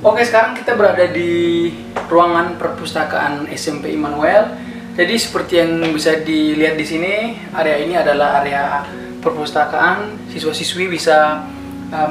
Oke, sekarang kita berada di ruangan perpustakaan SMP Immanuel. Jadi seperti yang bisa dilihat di sini, area ini adalah area perpustakaan. Siswa-siswi bisa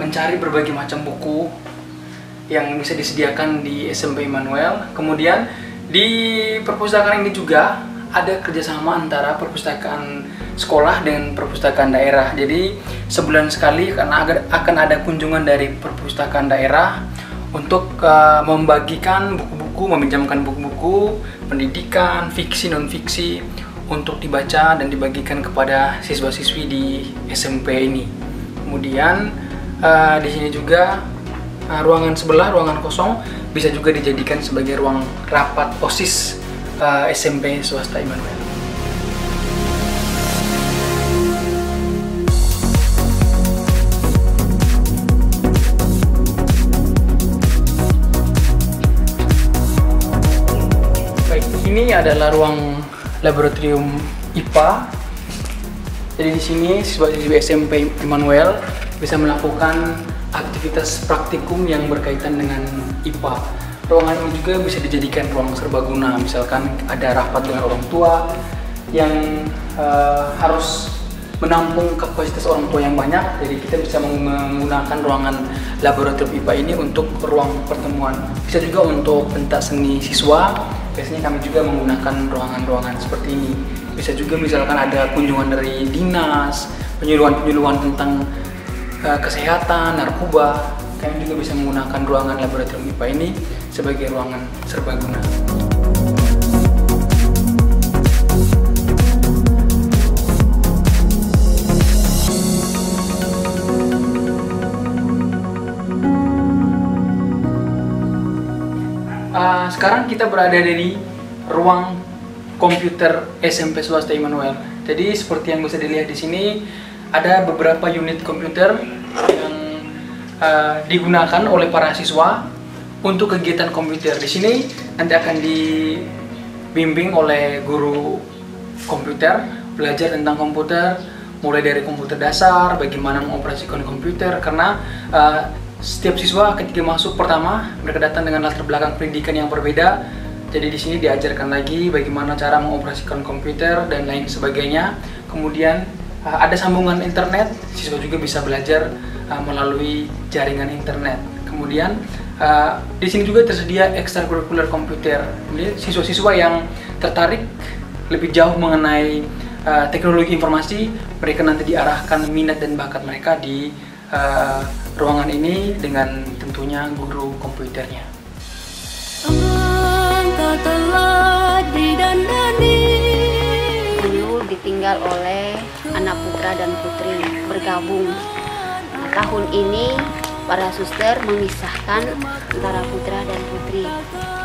mencari berbagai macam buku yang bisa disediakan di SMP Immanuel. Kemudian di perpustakaan ini juga ada kerjasama antara perpustakaan sekolah dengan perpustakaan daerah. Jadi sebulan sekali akan ada kunjungan dari perpustakaan daerah untuk membagikan buku-buku, meminjamkan buku-buku pendidikan, fiksi, non-fiksi untuk dibaca dan dibagikan kepada siswa-siswi di SMP ini. Kemudian di sini juga ruangan sebelah, ruangan kosong, bisa juga dijadikan sebagai ruang rapat OSIS SMP swasta Immanuel. Ini adalah ruang laboratorium IPA. Jadi di sini siswa-siswi SMP Immanuel bisa melakukan aktivitas praktikum yang berkaitan dengan IPA. Ruangan ini juga bisa dijadikan ruang serbaguna. Misalkan ada rapat dengan orang tua yang harus menampung kapasitas orang tua yang banyak. Jadi kita bisa menggunakan ruangan laboratorium IPA ini untuk ruang pertemuan. Bisa juga untuk pentas seni siswa. Biasanya kami juga menggunakan ruangan-ruangan seperti ini. Bisa juga misalkan ada kunjungan dari dinas, penyuluhan-penyuluhan tentang kesehatan, narkoba. Kami juga bisa menggunakan ruangan laboratorium IPA ini sebagai ruangan serbaguna. Sekarang kita berada di ruang komputer SMP swasta Immanuel. Jadi seperti yang bisa dilihat di sini ada beberapa unit komputer yang digunakan oleh para siswa untuk kegiatan komputer. Di sini nanti akan dibimbing oleh guru komputer, belajar tentang komputer, mulai dari komputer dasar, bagaimana mengoperasikan komputer, karena setiap siswa ketika masuk pertama mereka datang dengan latar belakang pendidikan yang berbeda. Jadi di sini diajarkan lagi bagaimana cara mengoperasikan komputer dan lain sebagainya. Kemudian ada sambungan internet, siswa juga bisa belajar melalui jaringan internet. Kemudian di sini juga tersedia ekstrakurikuler komputer. Jadi siswa-siswa yang tertarik lebih jauh mengenai teknologi informasi, mereka nanti diarahkan minat dan bakat mereka di ruangan ini dengan tentunya guru komputernya. Dulu ditinggal oleh anak putra dan putri bergabung. Nah, tahun ini para suster memisahkan antara putra dan putri,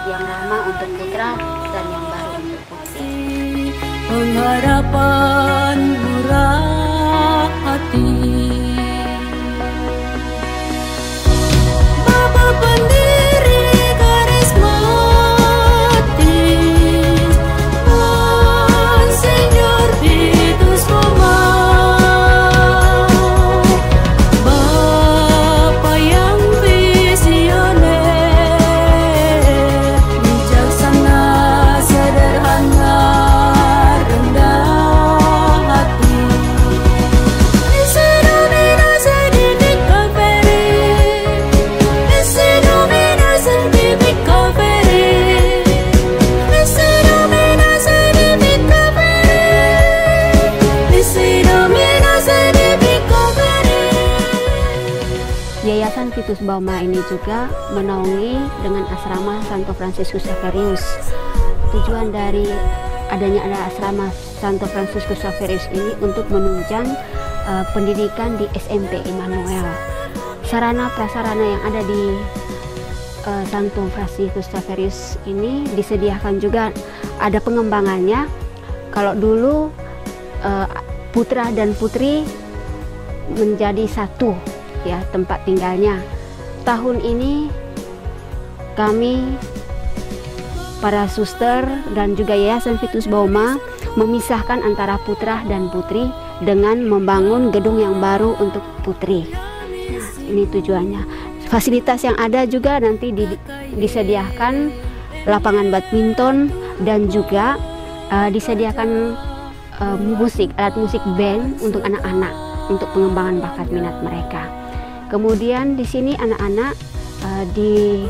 yang lama untuk putra dan yang baru untuk putri. Pengharapan murah hati. Yayasan Vitus Bauma ini juga menaungi dengan asrama Santo Fransiskus Xaverius. Tujuan dari adanya asrama Santo Fransiskus Xaverius ini untuk menunjang pendidikan di SMP Immanuel. Sarana prasarana yang ada di Santo Fransiskus Xaverius ini disediakan juga, ada pengembangannya. Kalau dulu putra dan putri menjadi satu, ya, tempat tinggalnya. Tahun ini kami para suster dan juga Yayasan Vitus Bauma memisahkan antara putra dan putri dengan membangun gedung yang baru untuk putri. Nah, ini tujuannya. Fasilitas yang ada juga nanti disediakan lapangan badminton dan juga disediakan alat musik band untuk anak-anak untuk pengembangan bakat minat mereka. Kemudian di sini anak-anak dituntut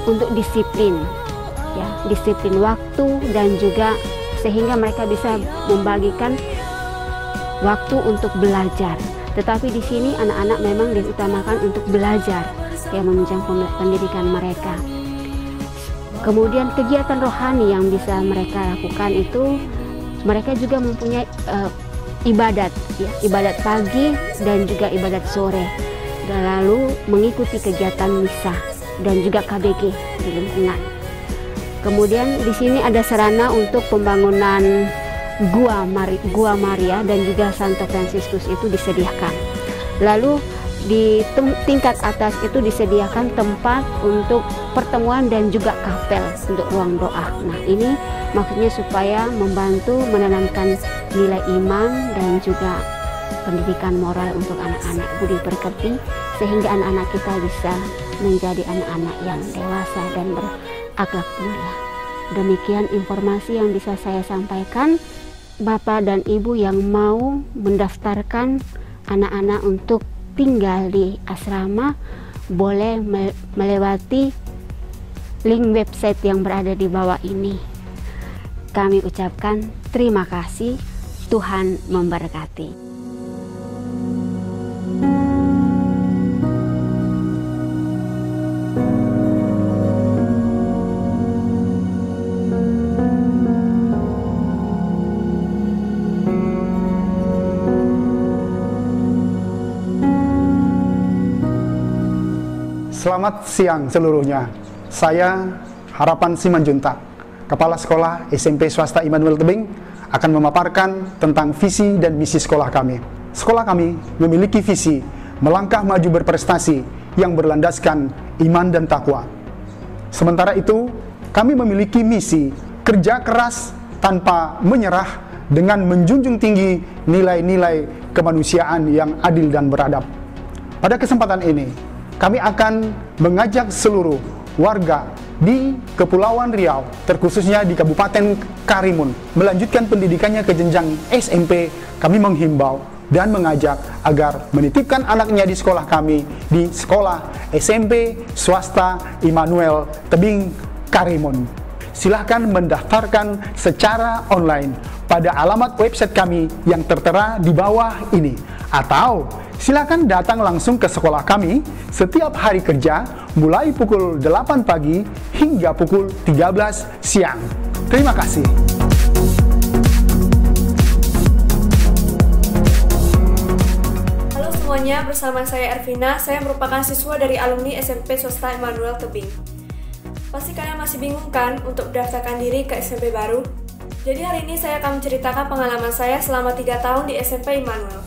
untuk disiplin, ya, disiplin waktu dan juga sehingga mereka bisa membagikan waktu untuk belajar. Tetapi di sini anak-anak memang diutamakan untuk belajar, ya, menunjang pendidikan mereka. Kemudian kegiatan rohani yang bisa mereka lakukan itu, mereka juga mempunyai ibadat, ya, ibadat pagi dan juga ibadat sore. Dan lalu mengikuti kegiatan misa dan juga KBG di lingkungan. Kemudian di sini ada sarana untuk pembangunan Gua Maria dan juga Santo Fransiskus itu disediakan. Lalu di tingkat atas itu disediakan tempat untuk pertemuan dan juga kapel untuk ruang doa. Nah, ini maksudnya supaya membantu menanamkan nilai iman dan juga pendidikan moral untuk anak-anak budi pekerti, sehingga anak-anak kita bisa menjadi anak-anak yang dewasa dan berakhlak mulia. Demikian informasi yang bisa saya sampaikan. Bapak dan Ibu yang mau mendaftarkan anak-anak untuk tinggal di asrama boleh melewati link website yang berada di bawah ini. Kami ucapkan terima kasih. Tuhan memberkati. Selamat siang seluruhnya. Saya Harapan Simanjuntak, Kepala Sekolah SMP Swasta Immanuel Tebing, akan memaparkan tentang visi dan misi sekolah kami. Sekolah kami memiliki visi melangkah maju berprestasi yang berlandaskan iman dan takwa. Sementara itu, kami memiliki misi kerja keras tanpa menyerah dengan menjunjung tinggi nilai-nilai kemanusiaan yang adil dan beradab. Pada kesempatan ini, kami akan mengajak seluruh warga di Kepulauan Riau, terkhususnya di Kabupaten Karimun, melanjutkan pendidikannya ke jenjang SMP. Kami menghimbau dan mengajak agar menitipkan anaknya di sekolah kami, di sekolah SMP Swasta Immanuel Tebing Karimun. Silahkan mendaftarkan secara online pada alamat website kami yang tertera di bawah ini, atau silakan datang langsung ke sekolah kami setiap hari kerja mulai pukul 8 pagi hingga pukul 13 siang. Terima kasih. Halo semuanya, bersama saya Ervina. Saya merupakan siswa dari alumni SMP Swasta Immanuel Tebing. Pasti kalian masih bingung kan untuk mendaftarkan diri ke SMP baru? Jadi hari ini saya akan menceritakan pengalaman saya selama 3 tahun di SMP Immanuel.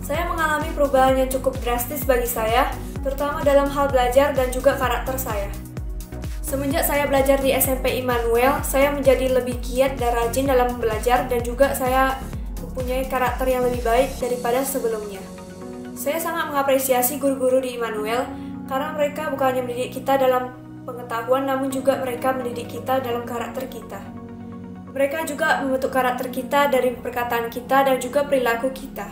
Saya mengalami perubahan yang cukup drastis bagi saya, terutama dalam hal belajar dan juga karakter saya. Semenjak saya belajar di SMP Immanuel, saya menjadi lebih giat dan rajin dalam belajar dan juga saya mempunyai karakter yang lebih baik daripada sebelumnya. Saya sangat mengapresiasi guru-guru di Immanuel karena mereka bukan hanya mendidik kita dalam pengetahuan, namun juga mereka mendidik kita dalam karakter kita. Mereka juga membentuk karakter kita dari perkataan kita dan juga perilaku kita.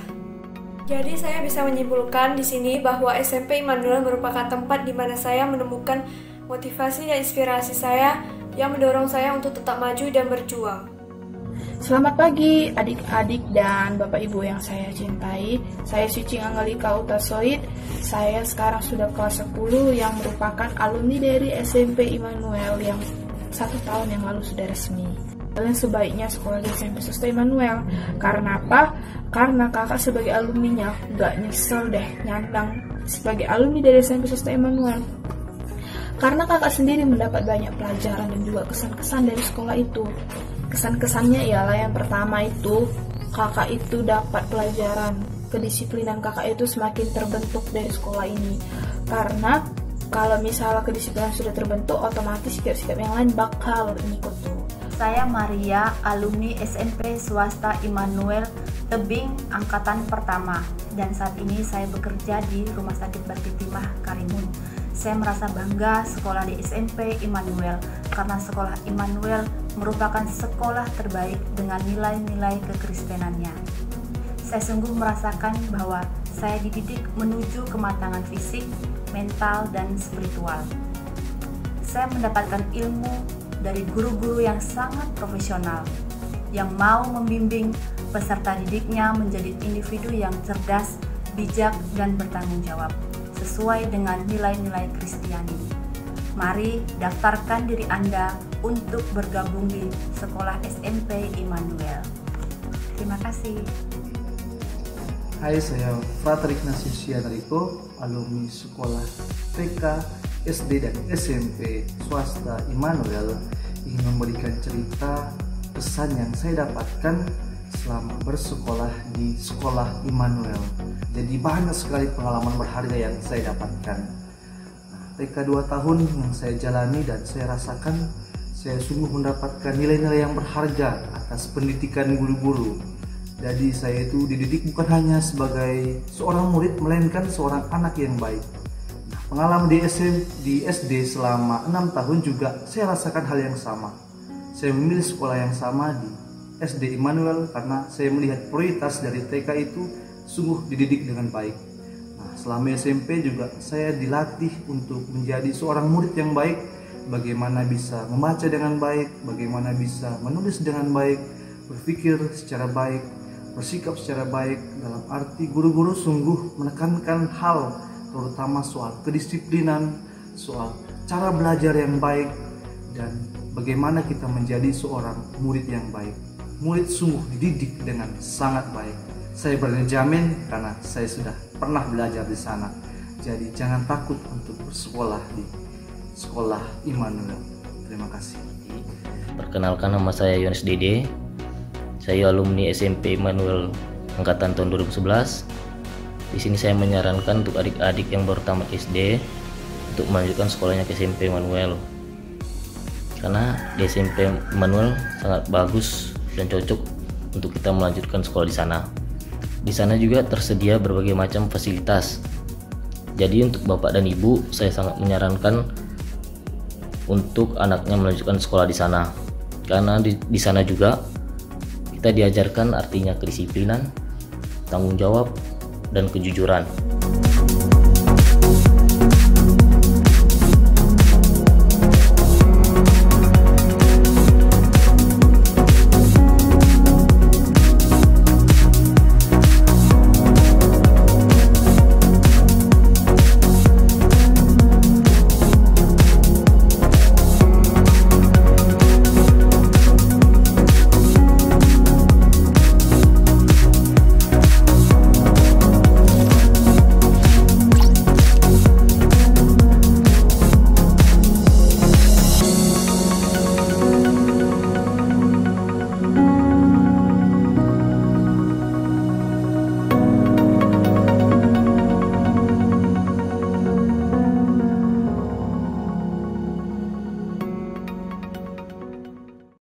Jadi saya bisa menyimpulkan di sini bahwa SMP Immanuel merupakan tempat di mana saya menemukan motivasi dan inspirasi saya yang mendorong saya untuk tetap maju dan berjuang. Selamat pagi adik-adik dan bapak ibu yang saya cintai. Saya Suci Angelika Utasoid. Saya sekarang sudah kelas 10 yang merupakan alumni dari SMP Immanuel yang 1 tahun yang lalu sudah resmi. Kalian sebaiknya sekolah di SMP Swasta Immanuel. Karena apa? Karena kakak sebagai alumninya gak nyesel deh nyandang sebagai alumni dari SMP Swasta Immanuel. Karena kakak sendiri mendapat banyak pelajaran dan juga kesan-kesan dari sekolah itu. Kesan-kesannya ialah yang pertama itu, kakak itu dapat pelajaran. Kedisiplinan kakak itu semakin terbentuk dari sekolah ini. Karena kalau misalnya kedisiplinan sudah terbentuk, otomatis sikap-sikap yang lain bakal ngikut tuh. Saya Maria, alumni SMP Swasta Immanuel Tebing angkatan pertama, dan saat ini saya bekerja di Rumah Sakit Bakti Timah Karimun. Saya merasa bangga sekolah di SMP Immanuel karena sekolah Immanuel merupakan sekolah terbaik dengan nilai-nilai kekristenannya. Saya sungguh merasakan bahwa saya dididik menuju kematangan fisik, mental, dan spiritual. Saya mendapatkan ilmu dari guru-guru yang sangat profesional, yang mau membimbing peserta didiknya menjadi individu yang cerdas, bijak, dan bertanggung jawab, sesuai dengan nilai-nilai Kristiani. Mari daftarkan diri Anda untuk bergabung di Sekolah SMP Immanuel. Terima kasih. Hai, saya Frater Ignatius Sianariko, alumni Sekolah TK, SD, dan SMP Swasta Immanuel, ingin memberikan cerita pesan yang saya dapatkan selama bersekolah di Sekolah Immanuel. Jadi banyak sekali pengalaman berharga yang saya dapatkan. TK 2 tahun yang saya jalani dan saya rasakan, saya sungguh mendapatkan nilai-nilai yang berharga atas pendidikan guru-guru. Jadi saya itu dididik bukan hanya sebagai seorang murid, melainkan seorang anak yang baik. Pengalaman di SD selama 6 tahun juga saya rasakan hal yang sama. Saya memilih sekolah yang sama di SD Immanuel karena saya melihat prioritas dari TK itu sungguh dididik dengan baik. Selama SMP juga saya dilatih untuk menjadi seorang murid yang baik, bagaimana bisa membaca dengan baik, bagaimana bisa menulis dengan baik, berpikir secara baik, bersikap secara baik. Dalam arti guru-guru sungguh menekankan hal terutama soal kedisiplinan, soal cara belajar yang baik, dan bagaimana kita menjadi seorang murid yang baik. Murid sungguh dididik dengan sangat baik. Saya berani jamin karena saya sudah pernah belajar di sana. Jadi jangan takut untuk bersekolah di Sekolah Immanuel. Terima kasih. Perkenalkan, nama saya Yohanes Dede. Saya alumni SMP Immanuel angkatan tahun 2011. Di sini saya menyarankan untuk adik-adik yang baru tamat SD untuk melanjutkan sekolahnya ke SMP Immanuel. Karena di SMP Immanuel sangat bagus dan cocok untuk kita melanjutkan sekolah di sana. Di sana juga tersedia berbagai macam fasilitas. Jadi untuk Bapak dan Ibu, saya sangat menyarankan untuk anaknya melanjutkan sekolah di sana. Karena di sana juga kita diajarkan artinya kedisiplinan, tanggung jawab, dan kejujuran.